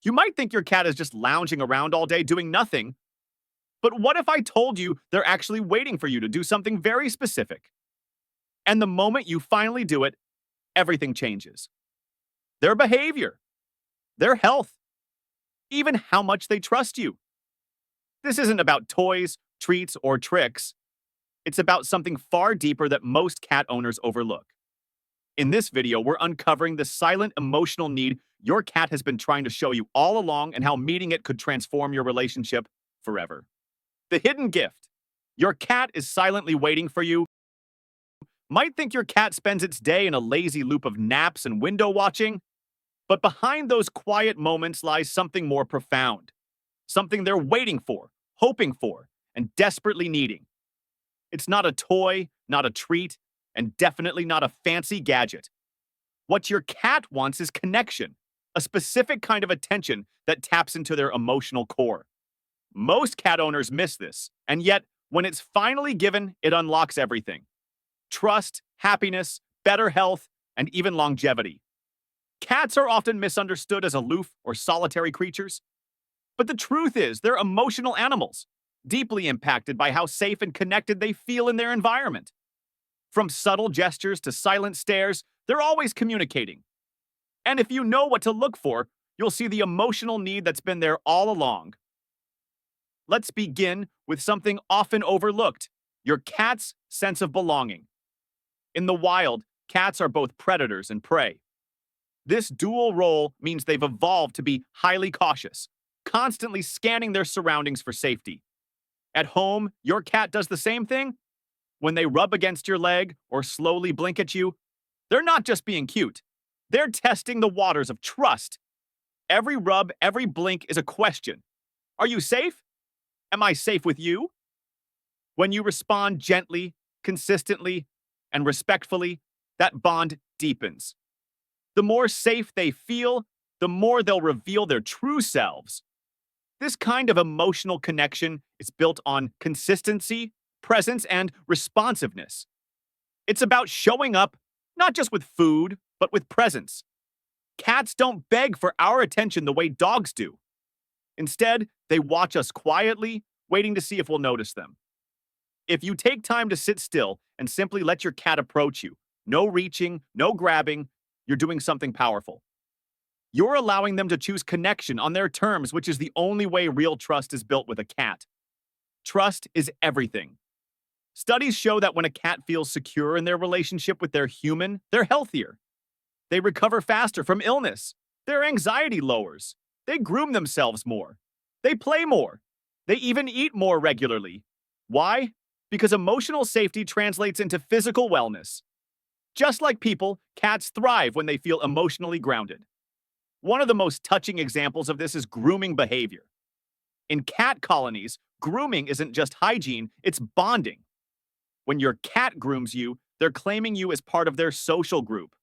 You might think your cat is just lounging around all day doing nothing, but what if I told you they're actually waiting for you to do something very specific? And the moment you finally do it, everything changes. Their behavior, their health, even how much they trust you. This isn't about toys, treats, or tricks. It's about something far deeper that most cat owners overlook. In this video, we're uncovering the silent emotional need your cat has been trying to show you all along and how meeting it could transform your relationship forever. The hidden gift. Your cat is silently waiting for you. Might think your cat spends its day in a lazy loop of naps and window watching, but behind those quiet moments lies something more profound. Something they're waiting for, hoping for, and desperately needing. It's not a toy, not a treat, and definitely not a fancy gadget. What your cat wants is connection, a specific kind of attention that taps into their emotional core. Most cat owners miss this, and yet, when it's finally given, it unlocks everything. Trust, happiness, better health, and even longevity. Cats are often misunderstood as aloof or solitary creatures, but the truth is they're emotional animals, deeply impacted by how safe and connected they feel in their environment. From subtle gestures to silent stares, they're always communicating. And if you know what to look for, you'll see the emotional need that's been there all along. Let's begin with something often overlooked: your cat's sense of belonging. In the wild, cats are both predators and prey. This dual role means they've evolved to be highly cautious, constantly scanning their surroundings for safety. At home, your cat does the same thing. When they rub against your leg or slowly blink at you, they're not just being cute. They're testing the waters of trust. Every rub, every blink is a question. Are you safe? Am I safe with you? When you respond gently, consistently, and respectfully, that bond deepens. The more safe they feel, the more they'll reveal their true selves. This kind of emotional connection is built on consistency, presence, and responsiveness. It's about showing up, not just with food, but with presence. Cats don't beg for our attention the way dogs do. Instead, they watch us quietly, waiting to see if we'll notice them. If you take time to sit still and simply let your cat approach you, no reaching, no grabbing, you're doing something powerful. You're allowing them to choose connection on their terms, which is the only way real trust is built with a cat. Trust is everything. Studies show that when a cat feels secure in their relationship with their human, they're healthier. They recover faster from illness. Their anxiety lowers. They groom themselves more. They play more. They even eat more regularly. Why? Because emotional safety translates into physical wellness. Just like people, cats thrive when they feel emotionally grounded. One of the most touching examples of this is grooming behavior. In cat colonies, grooming isn't just hygiene, it's bonding. When your cat grooms you, they're claiming you as part of their social group.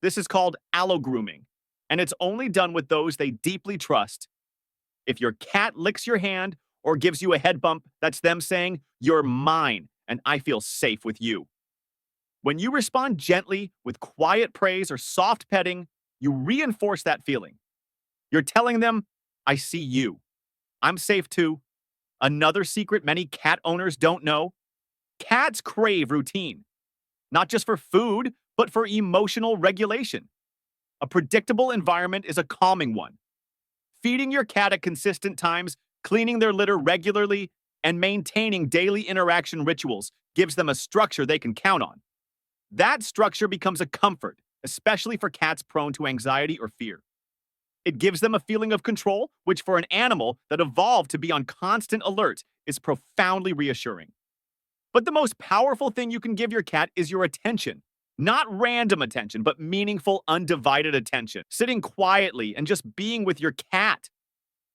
This is called allo-grooming, and it's only done with those they deeply trust. If your cat licks your hand or gives you a head bump, that's them saying, "You're mine, and I feel safe with you." When you respond gently with quiet praise or soft petting, you reinforce that feeling. You're telling them, "I see you. I'm safe too." Another secret many cat owners don't know: cats crave routine, not just for food, but for emotional regulation. A predictable environment is a calming one. Feeding your cat at consistent times, cleaning their litter regularly, and maintaining daily interaction rituals gives them a structure they can count on. That structure becomes a comfort, especially for cats prone to anxiety or fear. It gives them a feeling of control, which for an animal that evolved to be on constant alert is profoundly reassuring. But the most powerful thing you can give your cat is your attention. Not random attention, but meaningful, undivided attention. Sitting quietly and just being with your cat.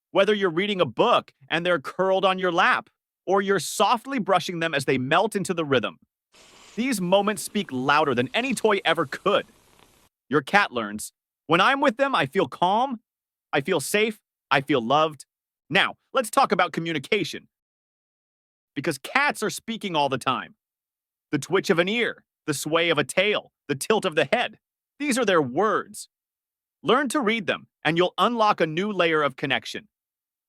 Whether you're reading a book and they're curled on your lap, or you're softly brushing them as they melt into the rhythm. These moments speak louder than any toy ever could. Your cat learns, when I'm with them, I feel calm, I feel safe, I feel loved. Now, let's talk about communication. Because cats are speaking all the time. The twitch of an ear, the sway of a tail, the tilt of the head. These are their words. Learn to read them and you'll unlock a new layer of connection.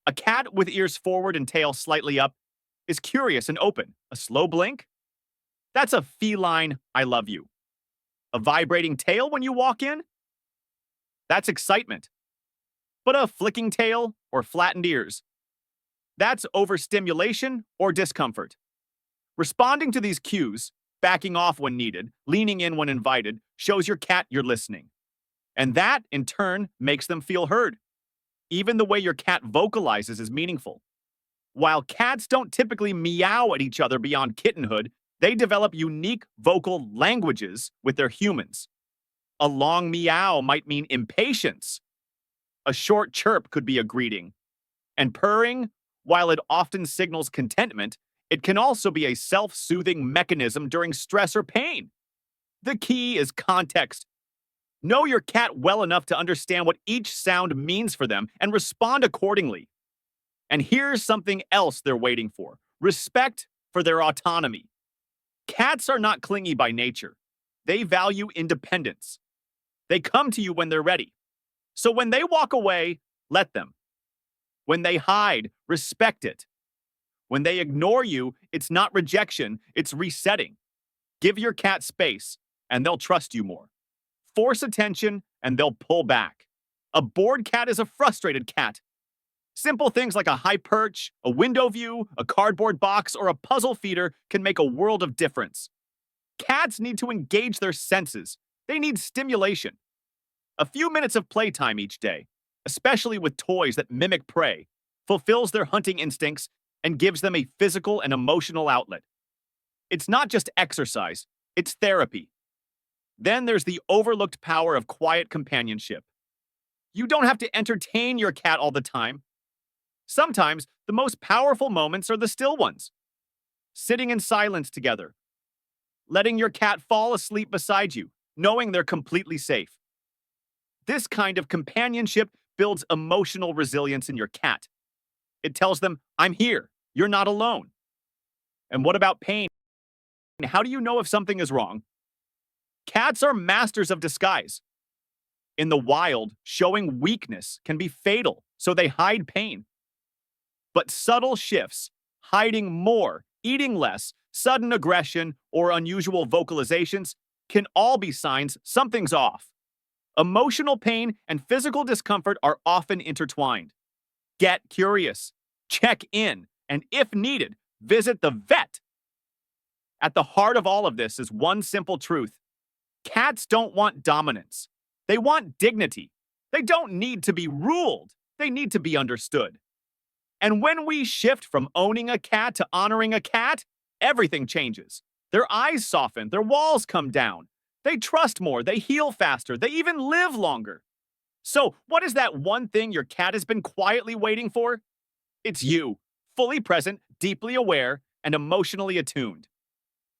A cat with ears forward and tail slightly up is curious and open. A slow blink? That's a feline I love you. A vibrating tail when you walk in? That's excitement. But a flicking tail or flattened ears? That's overstimulation or discomfort. Responding to these cues, backing off when needed, leaning in when invited, shows your cat you're listening. And that, in turn, makes them feel heard. Even the way your cat vocalizes is meaningful. While cats don't typically meow at each other beyond kittenhood, they develop unique vocal languages with their humans. A long meow might mean impatience. A short chirp could be a greeting. And purring, while it often signals contentment, it can also be a self-soothing mechanism during stress or pain. The key is context. Know your cat well enough to understand what each sound means for them and respond accordingly. And here's something else they're waiting for: respect for their autonomy. Cats are not clingy by nature. They value independence. They come to you when they're ready. So when they walk away, let them. When they hide, respect it. When they ignore you, it's not rejection, it's resetting. Give your cat space, and they'll trust you more. Force attention, and they'll pull back. A bored cat is a frustrated cat. Simple things like a high perch, a window view, a cardboard box, or a puzzle feeder can make a world of difference. Cats need to engage their senses. They need stimulation. A few minutes of playtime each day, especially with toys that mimic prey, fulfills their hunting instincts and gives them a physical and emotional outlet. It's not just exercise, it's therapy. Then there's the overlooked power of quiet companionship. You don't have to entertain your cat all the time. Sometimes the most powerful moments are the still ones. Sitting in silence together. Letting your cat fall asleep beside you, knowing they're completely safe. This kind of companionship builds emotional resilience in your cat. It tells them, I'm here, you're not alone. And what about pain? How do you know if something is wrong? Cats are masters of disguise. In the wild, showing weakness can be fatal, so they hide pain. But subtle shifts, hiding more, eating less, sudden aggression, or unusual vocalizations can all be signs something's off. Emotional pain and physical discomfort are often intertwined. Get curious, check in, and if needed, visit the vet. At the heart of all of this is one simple truth. Cats don't want dominance. They want dignity. They don't need to be ruled. They need to be understood. And when we shift from owning a cat to honoring a cat, everything changes. Their eyes soften, their walls come down. They trust more, they heal faster, they even live longer. So, what is that one thing your cat has been quietly waiting for? It's you, fully present, deeply aware, and emotionally attuned.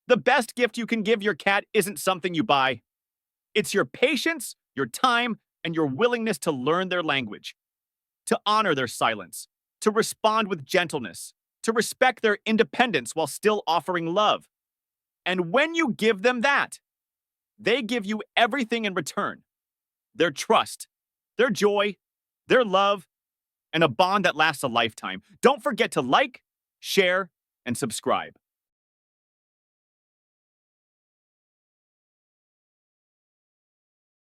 The best gift you can give your cat isn't something you buy. It's your patience, your time, and your willingness to learn their language, to honor their silence, to respond with gentleness, to respect their independence while still offering love. And when you give them that, they give you everything in return: their trust, their joy, their love, and a bond that lasts a lifetime. Don't forget to like, share, and subscribe.